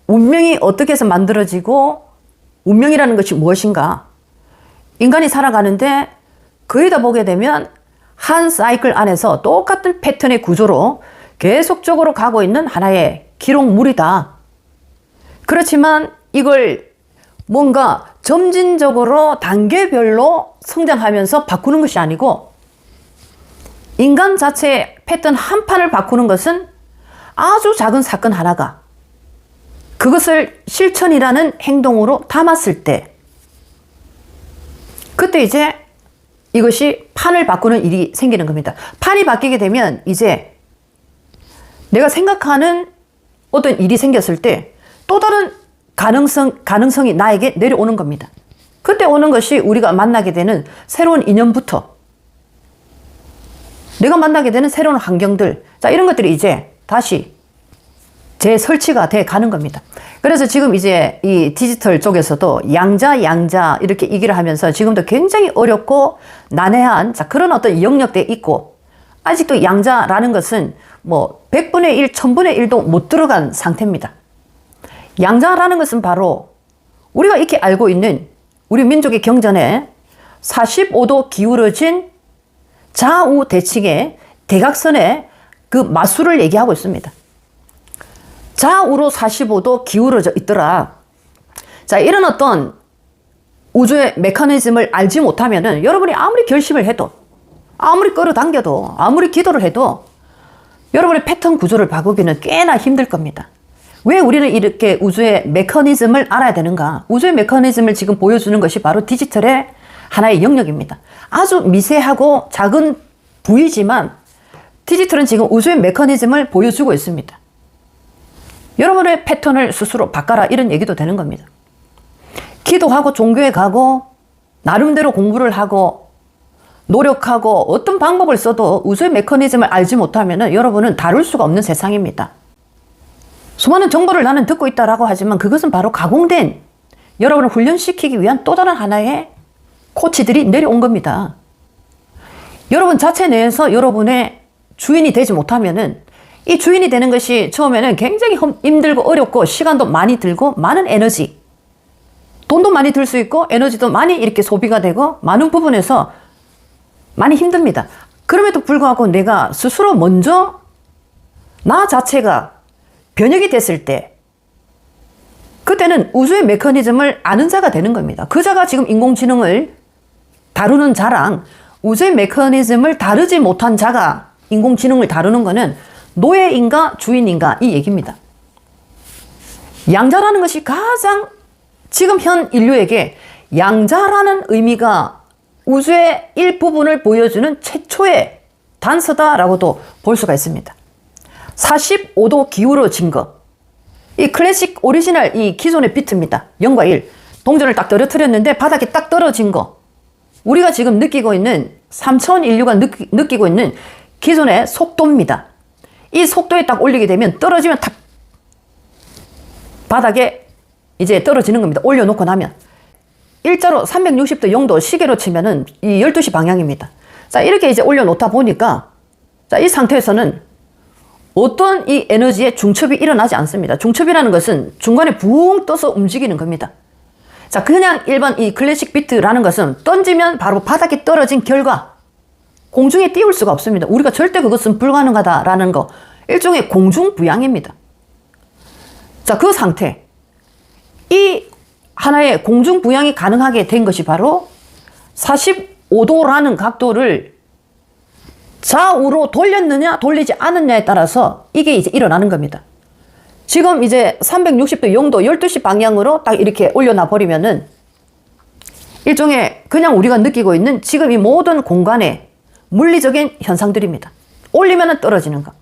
운명이 어떻게 해서 만들어지고 운명이라는 것이 무엇인가? 인간이 살아가는데 거의다 보게 되면 한 사이클 안에서 똑같은 패턴의 구조로 계속적으로 가고 있는 하나의 기록물이다. 그렇지만 이걸 뭔가 점진적으로 단계별로 성장하면서 바꾸는 것이 아니고 인간 자체의 패턴 한 판을 바꾸는 것은 아주 작은 사건 하나가 그것을 실천이라는 행동으로 담았을 때 그때 이제 이것이 판을 바꾸는 일이 생기는 겁니다. 판이 바뀌게 되면 이제 내가 생각하는 어떤 일이 생겼을 때 또 다른 가능성이 나에게 내려오는 겁니다. 그때 오는 것이 우리가 만나게 되는 새로운 인연부터 내가 만나게 되는 새로운 환경들, 자, 이런 것들이 이제 다시 재설치가 돼 가는 겁니다. 그래서 지금 이제 이 디지털 쪽에서도 양자 이렇게 얘기를 하면서 지금도 굉장히 어렵고 난해한 그런 어떤 영역대에 있고 아직도 양자라는 것은 뭐 100분의 1, 1000분의 1도 못 들어간 상태입니다. 양자라는 것은 바로 우리가 이렇게 알고 있는 우리 민족의 경전에 45도 기울어진 좌우 대칭의 대각선의 그 마수를 얘기하고 있습니다. 좌우로 45도 기울어져 있더라. 자, 이런 어떤 우주의 메커니즘을 알지 못하면은 여러분이 아무리 결심을 해도, 아무리 끌어당겨도, 아무리 기도를 해도 여러분의 패턴 구조를 바꾸기는 꽤나 힘들 겁니다. 왜 우리는 이렇게 우주의 메커니즘을 알아야 되는가? 우주의 메커니즘을 지금 보여주는 것이 바로 디지털의 하나의 영역입니다. 아주 미세하고 작은 부위지만 디지털은 지금 우주의 메커니즘을 보여주고 있습니다. 여러분의 패턴을 스스로 바꿔라, 이런 얘기도 되는 겁니다. 기도하고 종교에 가고 나름대로 공부를 하고 노력하고 어떤 방법을 써도 우주의 메커니즘을 알지 못하면 여러분은 다룰 수가 없는 세상입니다. 수많은 정보를 나는 듣고 있다라고 하지만 그것은 바로 가공된 여러분을 훈련시키기 위한 또 다른 하나의 코치들이 내려온 겁니다. 여러분 자체 내에서 여러분의 주인이 되지 못하면은 이 주인이 되는 것이 처음에는 굉장히 힘들고 어렵고 시간도 많이 들고 많은 에너지, 돈도 많이 들 수 있고 에너지도 많이 이렇게 소비가 되고 많은 부분에서 많이 힘듭니다. 그럼에도 불구하고 내가 스스로 먼저 나 자체가 변혁이 됐을 때 그때는 우주의 메커니즘을 아는 자가 되는 겁니다. 그 자가 지금 인공지능을 다루는 자랑 우주의 메커니즘을 다루지 못한 자가 인공지능을 다루는 거는 노예인가 주인인가 이 얘기입니다. 양자라는 것이 가장 지금 현 인류에게 양자라는 의미가 우주의 일부분을 보여주는 최초의 단서다라고도 볼 수가 있습니다. 45도 기울어진 거. 이 클래식 오리지널 이 기존의 비트입니다. 0과 1. 동전을 딱 떨어뜨렸는데 바닥에 딱 떨어진 거. 우리가 지금 느끼고 있는 3차원 인류가 느끼고 있는 기존의 속도입니다. 이 속도에 딱 올리게 되면 떨어지면 탁 바닥에 이제 떨어지는 겁니다. 올려놓고 나면. 일자로 360도 0도 시계로 치면은 이 12시 방향입니다. 자, 이렇게 이제 올려놓다 보니까 자, 이 상태에서는 어떤 이 에너지의 중첩이 일어나지 않습니다. 중첩이라는 것은 중간에 붕 떠서 움직이는 겁니다. 자, 그냥 일반 이 클래식 비트라는 것은 던지면 바로 바닥에 떨어진 결과 공중에 띄울 수가 없습니다. 우리가 절대 그것은 불가능하다라는 거. 일종의 공중부양입니다. 자, 그 상태. 이 하나의 공중부양이 가능하게 된 것이 바로 45도라는 각도를 좌우로 돌렸느냐 돌리지 않았냐에 따라서 이게 이제 일어나는 겁니다. 지금 이제 360도 0도 12시 방향으로 딱 이렇게 올려놔 버리면은 일종의 그냥 우리가 느끼고 있는 지금 이 모든 공간의 물리적인 현상들입니다. 올리면은 떨어지는 거.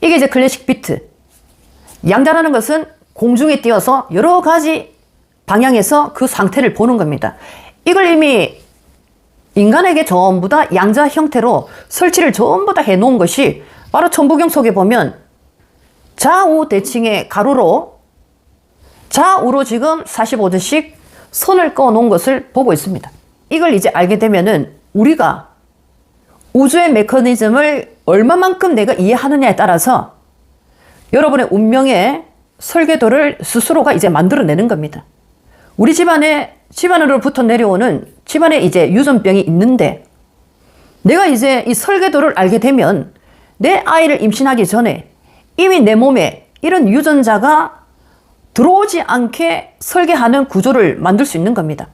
이게 이제 클래식 비트. 양자라는 것은 공중에 띄어서 여러 가지 방향에서 그 상태를 보는 겁니다. 이걸 이미 인간에게 전부 다 양자 형태로 설치를 전부 다 해놓은 것이 바로 천부경 속에 보면 좌우 대칭의 가로로 좌우로 지금 45도씩 선을 그어 놓은 것을 보고 있습니다. 이걸 이제 알게 되면은 우리가 우주의 메커니즘을 얼마만큼 내가 이해하느냐에 따라서 여러분의 운명의 설계도를 스스로가 이제 만들어내는 겁니다. 우리 집안으로부터 내려오는 집안에 이제 유전병이 있는데 내가 이제 이 설계도를 알게 되면 내 아이를 임신하기 전에 이미 내 몸에 이런 유전자가 들어오지 않게 설계하는 구조를 만들 수 있는 겁니다.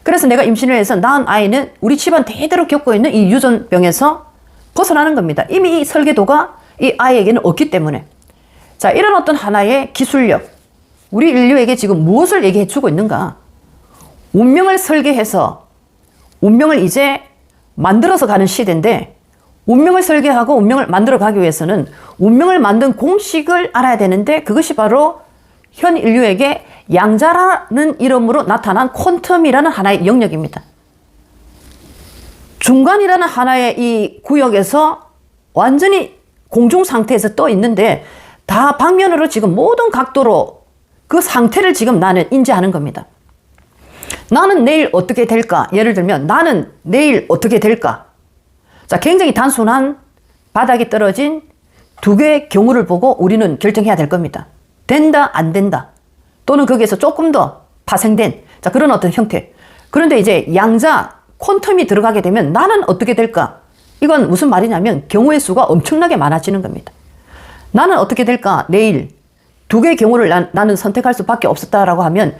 그래서 내가 임신을 해서 낳은 아이는 우리 집안 대대로 겪고 있는 이 유전병에서 벗어나는 겁니다. 이미 이 설계도가 이 아이에게는 없기 때문에. 자, 이런 어떤 하나의 기술력, 우리 인류에게 지금 무엇을 얘기해 주고 있는가? 운명을 설계해서 운명을 이제 만들어서 가는 시대인데, 운명을 설계하고 운명을 만들어 가기 위해서는 운명을 만든 공식을 알아야 되는데, 그것이 바로 현 인류에게 양자라는 이름으로 나타난 퀀텀이라는 하나의 영역입니다. 중간이라는 하나의 이 구역에서 완전히 공중 상태에서 떠 있는데, 다 방면으로 지금 모든 각도로 그 상태를 지금 나는 인지하는 겁니다. 나는 내일 어떻게 될까? 예를 들면 나는 내일 어떻게 될까? 자, 굉장히 단순한 바닥에 떨어진 두 개의 경우를 보고 우리는 결정해야 될 겁니다. 된다, 안 된다. 또는 거기에서 조금 더 파생된 자, 그런 어떤 형태. 그런데 이제 양자, 퀀텀이 들어가게 되면 나는 어떻게 될까? 이건 무슨 말이냐면 경우의 수가 엄청나게 많아지는 겁니다. 나는 어떻게 될까? 내일 두 개의 경우를 나는 선택할 수밖에 없었다라고 하면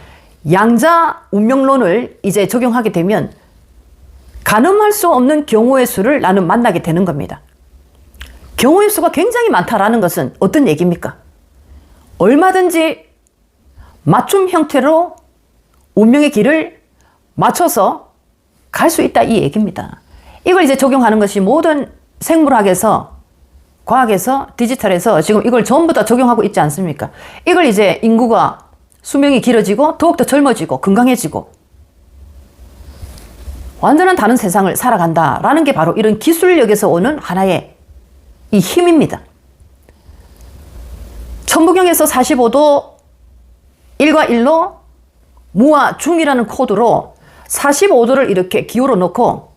양자 운명론을 이제 적용하게 되면 가늠할 수 없는 경우의 수를 나는 만나게 되는 겁니다. 경우의 수가 굉장히 많다라는 것은 어떤 얘기입니까? 얼마든지 맞춤 형태로 운명의 길을 맞춰서 갈 수 있다 이 얘기입니다. 이걸 이제 적용하는 것이 모든 생물학에서, 과학에서, 디지털에서 지금 이걸 전부 다 적용하고 있지 않습니까? 이걸 이제 인구가 수명이 길어지고 더욱더 젊어지고 건강해지고 완전한 다른 세상을 살아간다라는 게 바로 이런 기술력에서 오는 하나의 이 힘입니다. 천부경에서 45도 1과 1로 무와 중이라는 코드로 45도를 이렇게 기울어 놓고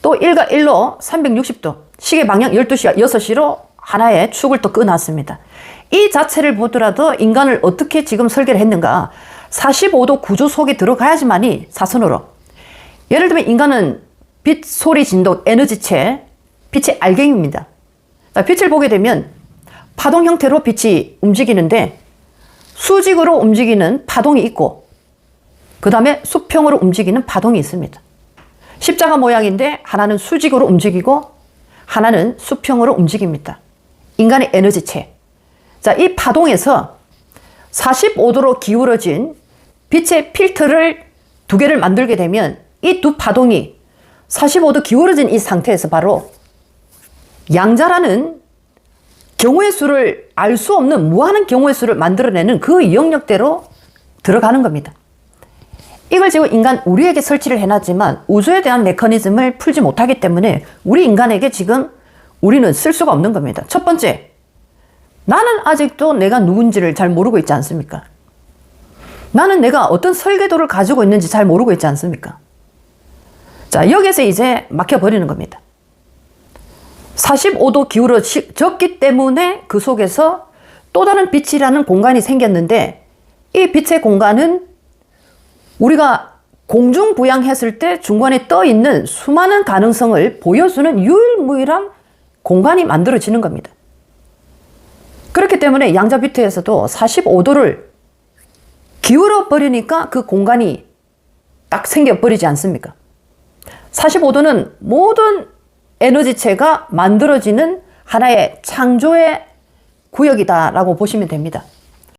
또 1과 1로 360도 시계 방향 12시와 6시로 하나의 축을 또 끊어놨습니다. 이 자체를 보더라도 인간을 어떻게 지금 설계를 했는가? 45도 구조 속에 들어가야지만이 사선으로. 예를 들면 인간은 빛, 소리, 진동, 에너지체, 빛의 알갱이입니다. 빛을 보게 되면 파동 형태로 빛이 움직이는데 수직으로 움직이는 파동이 있고 그 다음에 수평으로 움직이는 파동이 있습니다. 십자가 모양인데 하나는 수직으로 움직이고 하나는 수평으로 움직입니다. 인간의 에너지체. 자, 이 파동에서 45도로 기울어진 빛의 필터를 두 개를 만들게 되면 이 두 파동이 45도 기울어진 이 상태에서 바로 양자라는 경우의 수를 알 수 없는 무한한 경우의 수를 만들어내는 그 영역대로 들어가는 겁니다. 이걸 지금 인간 우리에게 설치를 해놨지만 우주에 대한 메커니즘을 풀지 못하기 때문에 우리 인간에게 지금 우리는 쓸 수가 없는 겁니다. 첫 번째, 나는 아직도 내가 누군지를 잘 모르고 있지 않습니까? 나는 내가 어떤 설계도를 가지고 있는지 잘 모르고 있지 않습니까? 자, 여기서 이제 막혀버리는 겁니다. 45도 기울어졌기 때문에 그 속에서 또 다른 빛이라는 공간이 생겼는데 이 빛의 공간은 우리가 공중부양했을 때 중간에 떠 있는 수많은 가능성을 보여주는 유일무이한 공간이 만들어지는 겁니다. 그렇기 때문에 양자비트에서도 45도를 기울어 버리니까 그 공간이 딱 생겨버리지 않습니까? 45도는 모든 에너지체가 만들어지는 하나의 창조의 구역이다라고 보시면 됩니다.